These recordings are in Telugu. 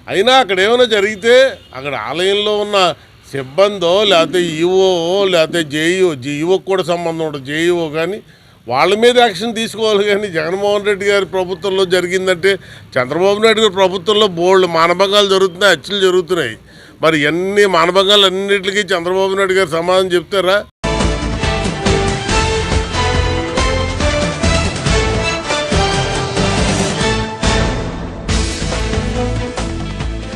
అయినా అక్కడ ఏమైనా జరిగితే అక్కడ ఆలయంలో ఉన్న సిబ్బందో లేకపోతే ఈఓ లేకపోతే జేఈఓకి కూడా సంబంధం ఉంటుంది. జేఈఓ కానీ వాళ్ళ మీద యాక్షన్ తీసుకోవాలి. కానీ జగన్మోహన్ రెడ్డి గారి ప్రభుత్వంలో జరిగిందంటే చంద్రబాబు నాయుడు గారి ప్రభుత్వంలో బోల్డ్ మానభంగాలు జరుగుతున్నాయి, హత్యలు జరుగుతున్నాయి. మరి ఎన్ని మానభంగాలు అన్నింటికి చంద్రబాబు నాయుడు గారు సమాధానం చెప్తారా?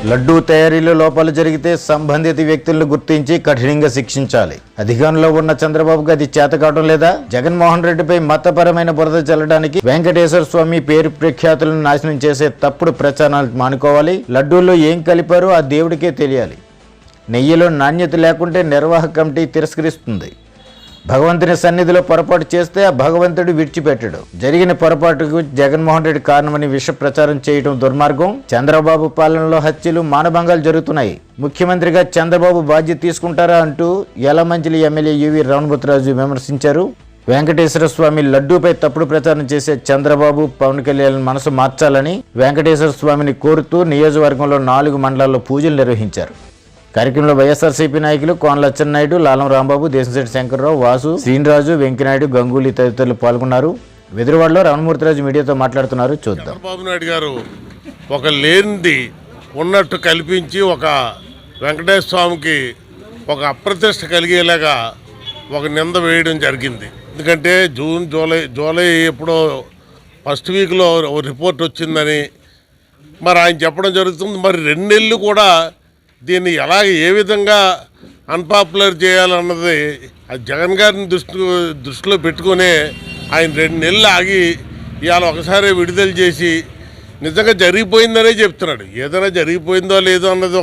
లడ్డూ తయారీలో లోపాలు జరిగితే సంబంధిత వ్యక్తులను గుర్తించి కఠినంగా శిక్షించాలి. అధికారంలో ఉన్న చంద్రబాబుకి అది చేతకావడం లేదా? జగన్మోహన్ రెడ్డిపై మతపరమైన బురద చల్లడానికి వెంకటేశ్వర స్వామి పేరు ప్రఖ్యాతులను నాశనం చేసే తప్పుడు ప్రచారాలు మానుకోవాలి. లడ్డూల్లో ఏం కలిపారో ఆ దేవుడికే తెలియాలి. నెయ్యిలో నాణ్యత లేకుంటే నిర్వాహక కమిటీ తిరస్కరిస్తుంది. భగవంతుని సన్నిధిలో పొరపాటు చేస్తే ఆ భగవంతుడు విడిచిపెట్టడు. జరిగిన పొరపాటుకు జగన్మోహన్ రెడ్డి కారణమని విష ప్రచారం చేయడం దుర్మార్గం. చంద్రబాబు పాలనలో హత్యలు, మానభంగాలు జరుగుతున్నాయి. ముఖ్యమంత్రిగా చంద్రబాబు బాధ్యత తీసుకుంటారా అంటూ యలమంచిలి ఎమ్మెల్యే యువి రమణమూర్తిరాజు విమర్శించారు. వెంకటేశ్వర స్వామి లడ్డూపై తప్పుడు ప్రచారం చేసే చంద్రబాబు, పవన్ కళ్యాణ్ మనసు మార్చాలని వెంకటేశ్వర స్వామిని కోరుతూ నియోజకవర్గంలో 4 మండలాల్లో పూజలు నిర్వహించారు. కార్యక్రమంలో వైఎస్ఆర్సీపీ నాయకులు కోనల అచ్చెన్నాయుడు, లాలం రాంబాబు, దేశంశెట్టి శంకర్రావు, వాసు, శ్రీనిరాజు, వెంకనాయుడు, గంగూలీ తదితరులు పాల్గొన్నారు. వెదురువాడలో రమణమూర్తిరాజు మీడియాతో మాట్లాడుతున్నారు. చూద్దాం. చంద్రబాబు నాయుడు గారు ఒక లేనిది ఉన్నట్టు కల్పించి ఒక వెంకటేశ్వర స్వామికి ఒక అప్రతిష్ట కలిగేలాగా ఒక నింద వేయడం జరిగింది. ఎందుకంటే జూలై ఎప్పుడో ఫస్ట్ వీక్లో రిపోర్ట్ వచ్చిందని మరి ఆయన చెప్పడం జరుగుతుంది. మరి 2 నెలలు కూడా దీన్ని ఏ విధంగా అన్పాపులర్ చేయాలన్నది జగన్ గారిని దృష్టిలో పెట్టుకునే ఆయన 2 నెలలు ఆగి ఇవాళ ఒకసారి విడుదల చేసి నిజంగా జరిగిపోయిందనే చెప్తున్నాడు. ఏదైనా జరిగిపోయిందో లేదో అన్నది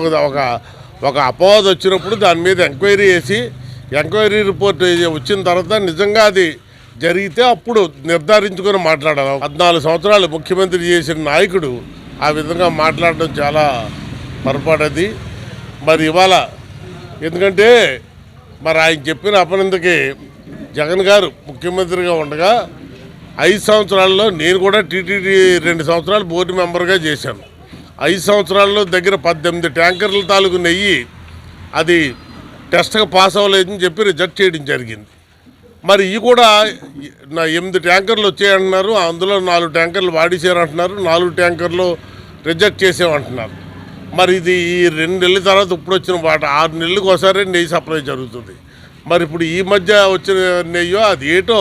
ఒక అపవాదం వచ్చినప్పుడు దాని మీద ఎంక్వైరీ చేసి ఎంక్వైరీ రిపోర్ట్ వచ్చిన తర్వాత నిజంగా అది జరిగితే అప్పుడు నిర్ధారించుకొని మాట్లాడాలి. 14 సంవత్సరాలు ముఖ్యమంత్రి చేసిన నాయకుడు ఆ విధంగా మాట్లాడడం చాలా పొరపాటు. అది మరి ఇవాళ ఎందుకంటే మరి ఆయన చెప్పిన అపనందుకి జగన్ గారు ముఖ్యమంత్రిగా ఉండగా 5 సంవత్సరాల్లో నేను కూడా టీటీడీ 2 సంవత్సరాలు బోర్డు మెంబర్గా చేశాను. 5 సంవత్సరాల్లో దగ్గర 18 ట్యాంకర్ల తాలూకు నెయ్యి అది టెస్ట్గా పాస్ అవ్వలేదని చెప్పి రిజెక్ట్ చేయడం జరిగింది. మరి ఇవి కూడా 8 ట్యాంకర్లు వచ్చాయంటున్నారు. అందులో 4 ట్యాంకర్లు వాడేసారంటున్నారు, 4 ట్యాంకర్లు రిజెక్ట్ చేసామంటున్నారు. మరి ఇది ఈ 2 నెలల తర్వాత ఇప్పుడు వచ్చిన 6 నెలలకు ఒకసారి నెయ్యి సప్లై జరుగుతుంది. మరి ఇప్పుడు ఈ మధ్య వచ్చిన నెయ్యో అది ఏటో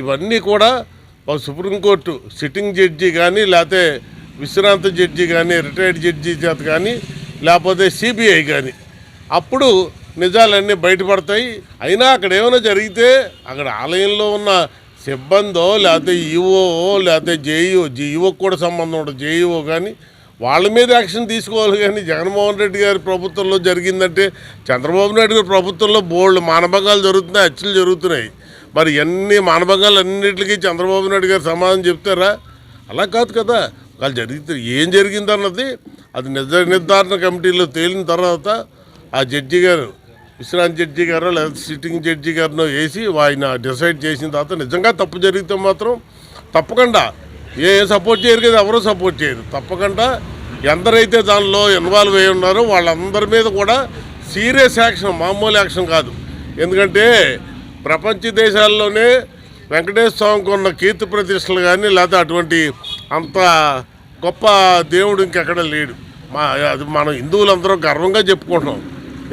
ఇవన్నీ కూడా ఒక సుప్రీంకోర్టు సిట్టింగ్ జడ్జి కానీ లేకపోతే విశ్రాంత జడ్జి కానీ రిటైర్డ్ జడ్జి చేత కానీ లేకపోతే సిబిఐ కానీ అప్పుడు నిజాలన్నీ బయటపడతాయి. అయినా అక్కడ ఏమైనా జరిగితే అక్కడ ఆలయంలో ఉన్న సిబ్బందో లేకపోతే ఈఓ లేకపోతే జేఈఓకి కూడా సంబంధం ఉంటుంది. జేఈఓ కానీ వాళ్ళ మీద యాక్షన్ తీసుకోవాలి. కానీ జగన్మోహన్ రెడ్డి గారి ప్రభుత్వంలో జరిగిందంటే చంద్రబాబు నాయుడు గారి ప్రభుత్వంలో బోల్డ్ మానభంగాలు జరుగుతున్నాయి, హత్యలు జరుగుతున్నాయి. మరి ఎన్ని మానభంగాలు అన్నింటికి చంద్రబాబు నాయుడు గారు సమాధానం చెప్తారా? అలా కాదు కదా. వాళ్ళు జరిగితే ఏం జరిగిందన్నది అది నిర్ధారణ కమిటీలో తేలిన తర్వాత ఆ జడ్జి గారు విశ్రాంతి జడ్జి గారు లేదా సిట్టింగ్ జడ్జి గారినో వేసి ఆయన డిసైడ్ చేసిన తర్వాత నిజంగా తప్పు జరిగితే మాత్రం తప్పకుండా సపోర్ట్ చేయరు కదా, ఎవరూ సపోర్ట్ చేయరు. తప్పకుండా ఎందరైతే దానిలో ఇన్వాల్వ్ అయ్యి ఉన్నారో వాళ్ళందరి మీద కూడా సీరియస్ యాక్షన్, మామూలు యాక్షన్ కాదు. ఎందుకంటే ప్రపంచ దేశాల్లోనే వెంకటేశ్వర స్వామికి ఉన్న కీర్తి ప్రతిష్టలు కానీ లేకపోతే అటువంటి అంత గొప్ప దేవుడు ఇంకెక్కడ లేడు. అది మనం హిందువులందరూ గర్వంగా చెప్పుకుంటున్నాం.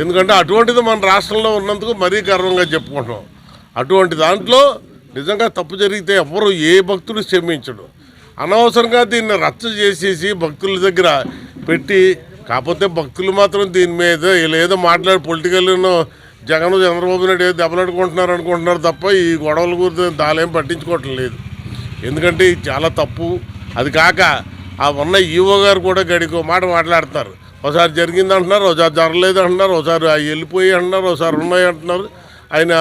ఎందుకంటే అటువంటిది మన రాష్ట్రంలో ఉన్నందుకు మరీ గర్వంగా చెప్పుకుంటున్నాం. అటువంటి దాంట్లో నిజంగా తప్పు జరిగితే ఎవరు ఏ భక్తుడు క్షమించడు. అనవసరంగా దీన్ని రచ్చ చేసేసి భక్తుల దగ్గర పెట్టి కాకపోతే భక్తులు మాత్రం దీని మీద ఏదో మాట్లాడి పొలిటికల్ను చంద్రబాబు నాయుడు ఏదో దెబ్బలాడుకుంటున్నారు తప్ప ఈ గొడవల గురించి దాలేం పట్టించుకోవటం లేదు. ఎందుకంటే ఇది చాలా తప్పు. అది కాక ఆ ఉన్న ఈవో గారు కూడా గడికో మాట మాట్లాడుతున్నారు. ఒకసారి జరిగింది అంటున్నారు, ఒకసారి జరగలేదు అంటున్నారు, ఒకసారి వెళ్ళిపోయి అంటున్నారు, ఒకసారి ఉన్నాయి అంటున్నారు. ఆయన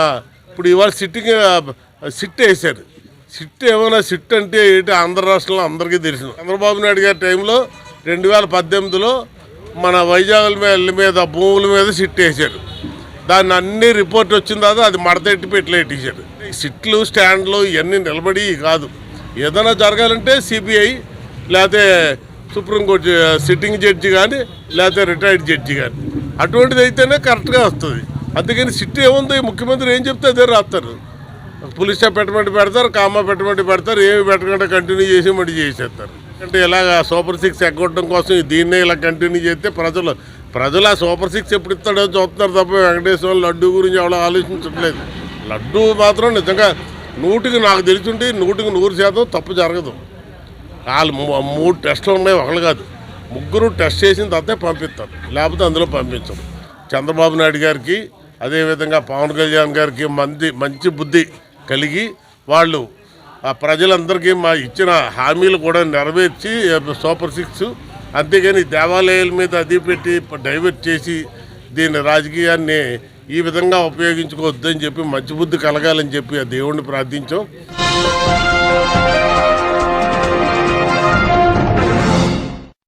ఇప్పుడు ఇవాళ సిట్ వేశారు. సిట్ ఏమైనా సిట్ అంటే ఏంటి ఆంధ్ర రాష్ట్రంలో అందరికీ తెలుసు. చంద్రబాబు నాయుడు గారి టైంలో 2018లో మన వైజాగ్ మీద భూముల మీద సిట్ వేశారు. దాన్ని అన్ని రిపోర్ట్ వచ్చిన తర్వాత అది మడతెట్టి పెట్టలేసారు. సిట్లు స్టాండ్లు ఇవన్నీ నిలబడి కాదు. ఏదైనా జరగాలంటే సిబిఐ లేకపోతే సుప్రీంకోర్టు సిట్టింగ్ జడ్జి కానీ లేకపోతే రిటైర్డ్ జడ్జి కానీ అటువంటిది అయితేనే కరెక్ట్గా వస్తుంది. అందుకని సిట్ ఏముంది, ముఖ్యమంత్రి ఏం చెప్తే అదే రాస్తారు. పులిస్ స్టాప్ పెట్టమంటే పెడతారు, కామా పెట్టమంటే పెడతారు, ఏమి పెట్టకుండా కంటిన్యూ చేసి మళ్ళీ చేసేస్తారు. అంటే ఇలాగ సూపర్ 6 ఎగ్గొట్టడం కోసం దీన్నే ఇలా కంటిన్యూ చేస్తే ప్రజలు ఆ సూపర్ 6 ఎప్పుడు ఇస్తాడో చూస్తున్నారు తప్ప వెంకటేశ్వర లడ్డు గురించి ఎవరో ఆలోచించట్లేదు. లడ్డు మాత్రం నిజంగా నాకు తెలుసుంటే 100% తప్పు జరగదు. వాళ్ళు 3 టెస్టులు ఉన్నాయి, ఒకళ్ళు కాదు, 3 టెస్ట్ చేసిన తర్వాతే పంపిస్తారు, లేకపోతే అందులో పంపించరు. చంద్రబాబు నాయుడు గారికి అదేవిధంగా పవన్ కళ్యాణ్ గారికి మంచి బుద్ధి కలిగి వాళ్ళు ఆ ప్రజలందరికీ మా ఇచ్చిన హామీలు కూడా నెరవేర్చి సూపర్ 6, అంతేగాని దేవాలయాల మీద అది పెట్టి డైవర్ట్ చేసి దీన్ని రాజకీయాన్ని ఈ విధంగా ఉపయోగించుకోవద్దని చెప్పి మంచి బుద్ధి కలగాలని చెప్పి ఆ దేవుణ్ణి ప్రార్థించాం.